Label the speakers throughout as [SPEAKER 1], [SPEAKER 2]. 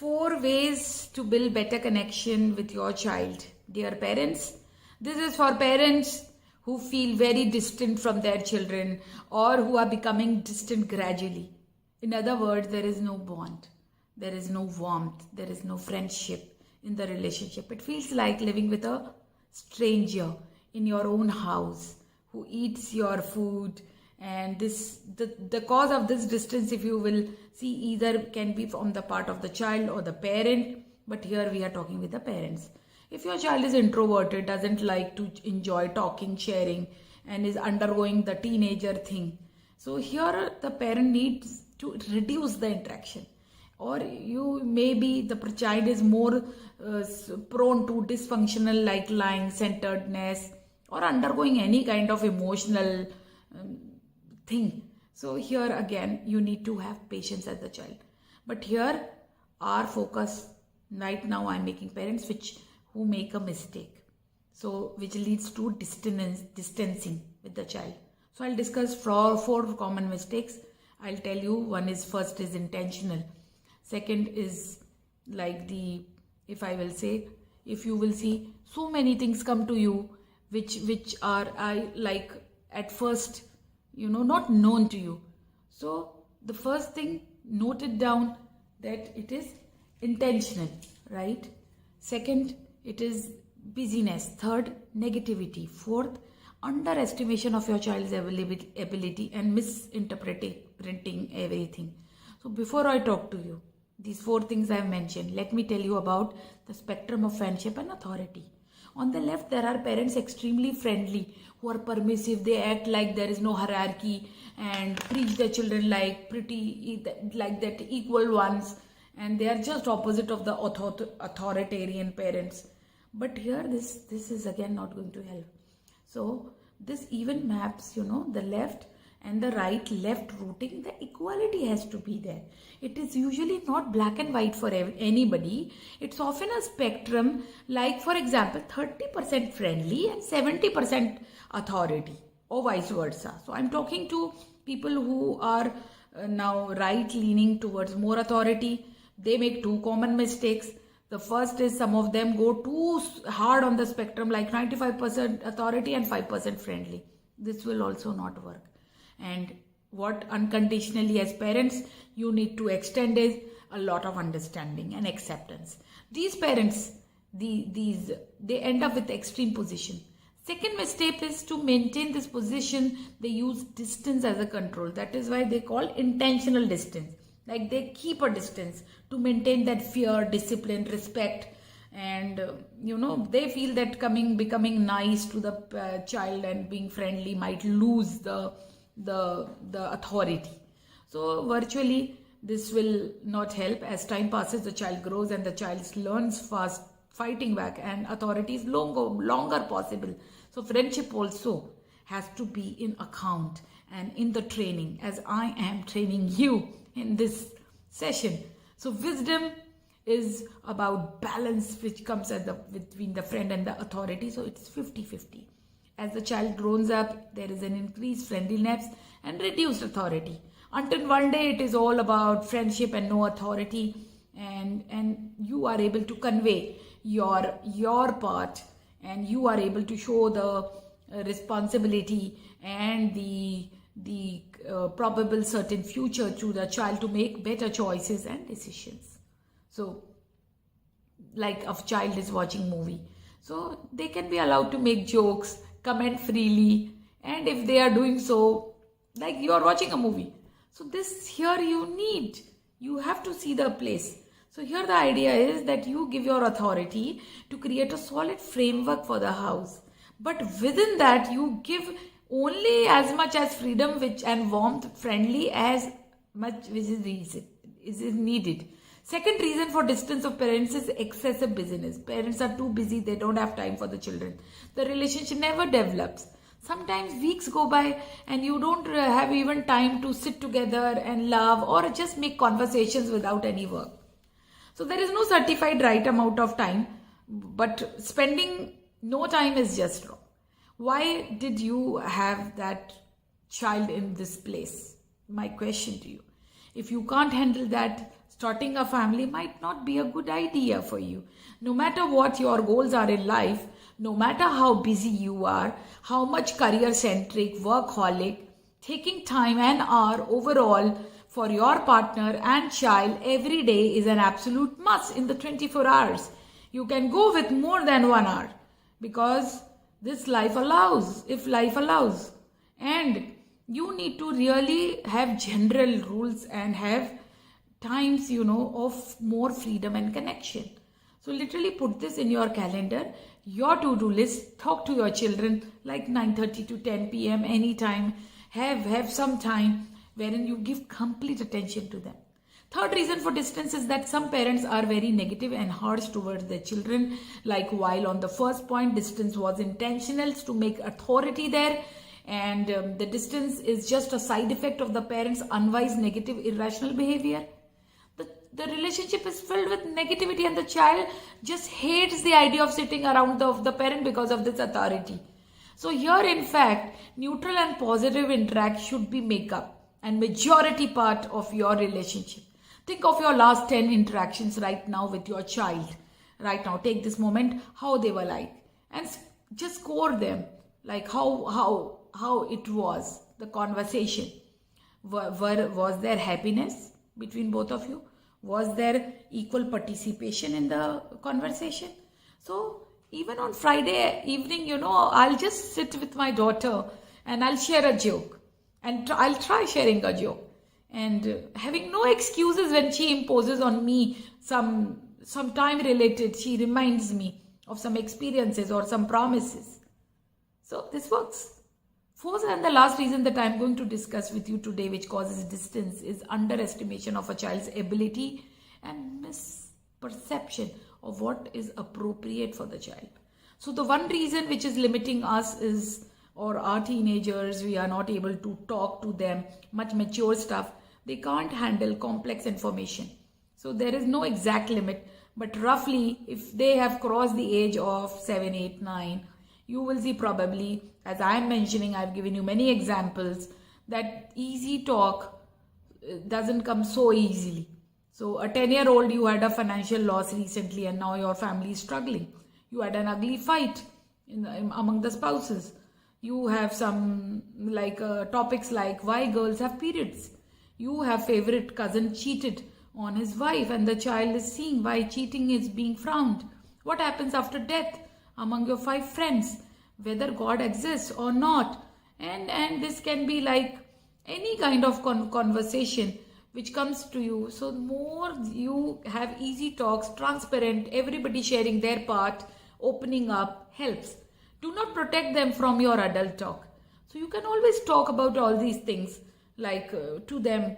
[SPEAKER 1] 4 ways to build better connection with your child. Dear parents, this is for parents who feel very distant from their children or who are becoming distant gradually. In other words, there is no bond, there is no warmth, there is no friendship in the relationship. It feels like living with a stranger in your own house who eats your food, and the cause of this distance, if you will see, either can be from the part of the child or the parent, but here we are talking with the parents. If your child is introverted, doesn't like to enjoy talking, sharing, and is undergoing the teenager thing, so here the parent needs to reduce the interaction. Or you maybe the child is more prone to dysfunctional, like lying, centeredness, or undergoing any kind of emotional thing. So here again you need to have patience as the child. But here our focus right now, I'm making parents who make a mistake, so which leads to distancing with the child. So I'll discuss four common mistakes. I'll tell you. First is intentional. Second is like if you will see, so many things come to you which are like at first not known to you. So the first thing, note it down that it is intentional, right? Second, it is busyness. Third, negativity. Fourth, underestimation of your child's ability and misinterpreting everything. So before I talk to you, these 4 things I have mentioned, let me tell you about the spectrum of friendship and authority. On the left, there are parents extremely friendly who are permissive. They act like there is no hierarchy and treat their children like that equal ones, and they are just opposite of the authoritarian parents. But here this is again not going to help. So this even maps the left and the right. Left rooting, the equality has to be there. It is usually not black and white for anybody. It's often a spectrum, like for example 30% friendly and 70% authority, or vice versa. So I'm talking to people who are now right leaning towards more authority. They make 2 common mistakes. The first is some of them go too hard on the spectrum, like 95% authority and 5% friendly. This will also not work. And what unconditionally as parents you need to extend is a lot of understanding and acceptance. These parents, they end up with extreme position. Second mistake is to maintain this position, they use distance as a control. That is why they call intentional distance. Like they keep a distance to maintain that fear, discipline, respect, and they feel that becoming nice to the child and being friendly might lose the authority. So virtually this will not help. As time passes, the child grows and the child learns fast fighting back, and authority is longer possible. So friendship also has to be in account and in the training, as I am training you in this session. So wisdom is about balance, which comes between the friend and the authority. So it's 50-50. As the child grows up, there is an increased friendliness and reduced authority, until one day it is all about friendship and no authority, and you are able to convey your part, and you are able to show the responsibility and the probable certain future to the child to make better choices and decisions. So like a child is watching movie, so they can be allowed to make jokes, comment freely, and if they are doing so, like you are watching a movie, so this here you have to see the place. So here the idea is that you give your authority to create a solid framework for the house, but within that you give only as much as freedom and warmth, friendly as much which is needed. Second reason for distance of parents is excessive busyness. Parents are too busy, they don't have time for the children. The relationship never develops. Sometimes weeks go by and you don't have even time to sit together and love or just make conversations without any work. So there is no certified right amount of time, but spending no time is just wrong. Why did you have that child in this place? My question to you. If you can't handle that, starting a family might not be a good idea for you. No matter what your goals are in life, no matter how busy you are, how much career centric, workaholic, taking time and hour overall for your partner and child every day is an absolute must in the 24 hours. You can go with more than 1 hour because this life allows, if life allows. And you need to really have general rules and have times, of more freedom and connection. So literally put this in your calendar, your to-do list, talk to your children like 9:30 to 10 p.m. anytime. Have some time wherein you give complete attention to them. Third reason for distance is that some parents are very negative and harsh towards their children. Like while on the first point, distance was intentional to make authority there, and the distance is just a side effect of the parents' unwise, negative, irrational behavior. The relationship is filled with negativity and the child just hates the idea of sitting around the parent because of this authority. So here, in fact, neutral and positive interact should be makeup and majority part of your relationship. Think of your last 10 interactions right now with your child. Right now, take this moment, how they were like, and just score them, like how it was, the conversation. Was there happiness between both of you? Was there equal participation in the conversation? So even on Friday evening, I'll just sit with my daughter and I'll share a joke, and I'll try sharing a joke and having no excuses when she imposes on me some time related. She reminds me of some experiences or some promises. So this works. Fourth and the last reason that I'm going to discuss with you today, which causes distance, is underestimation of a child's ability and misperception of what is appropriate for the child. So the one reason which is limiting us is, or our teenagers, we are not able to talk to them much mature stuff. They can't handle complex information. So there is no exact limit, but roughly if they have crossed the age of 7, 8, 9, you will see probably, as I am mentioning, I've given you many examples, that easy talk doesn't come so easily. So a 10-year-old, you had a financial loss recently and now your family is struggling. You had an ugly fight among the spouses. You have some topics like why girls have periods. You have favorite cousin cheated on his wife and the child is seeing why cheating is being frowned. What happens after death among your 5 friends, whether God exists or not, and this can be like any kind of conversation which comes to you. So more you have easy talks, transparent, everybody sharing their part, opening up helps. Do not protect them from your adult talk. So you can always talk about all these things to them,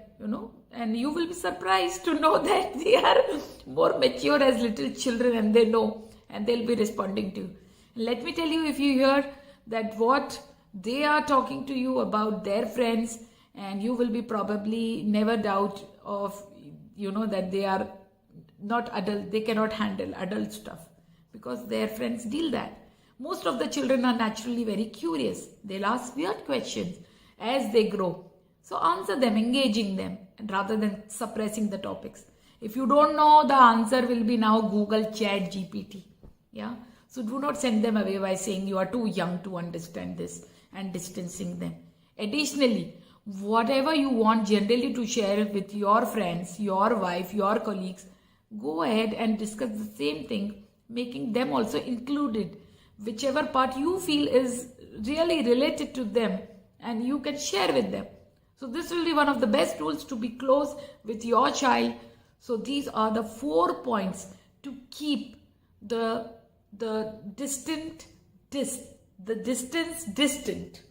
[SPEAKER 1] and you will be surprised to know that they are more mature as little children and they know. And they'll be responding to you. Let me tell you, if you hear that what they are talking to you about their friends, and you will be probably never doubt of, that they are not adult, they cannot handle adult stuff because their friends deal that. Most of the children are naturally very curious. They'll ask weird questions as they grow. So answer them, engaging them, and rather than suppressing the topics. If you don't know, the answer will be now Google Chat GPT. Yeah. So do not send them away by saying you are too young to understand this and distancing them. Additionally, whatever you want generally to share with your friends, your wife, your colleagues, go ahead and discuss the same thing, making them also included. Whichever part you feel is really related to them and you can share with them. So this will be one of the best tools to be close with your child. So these are the 4 points to keep the distance distant.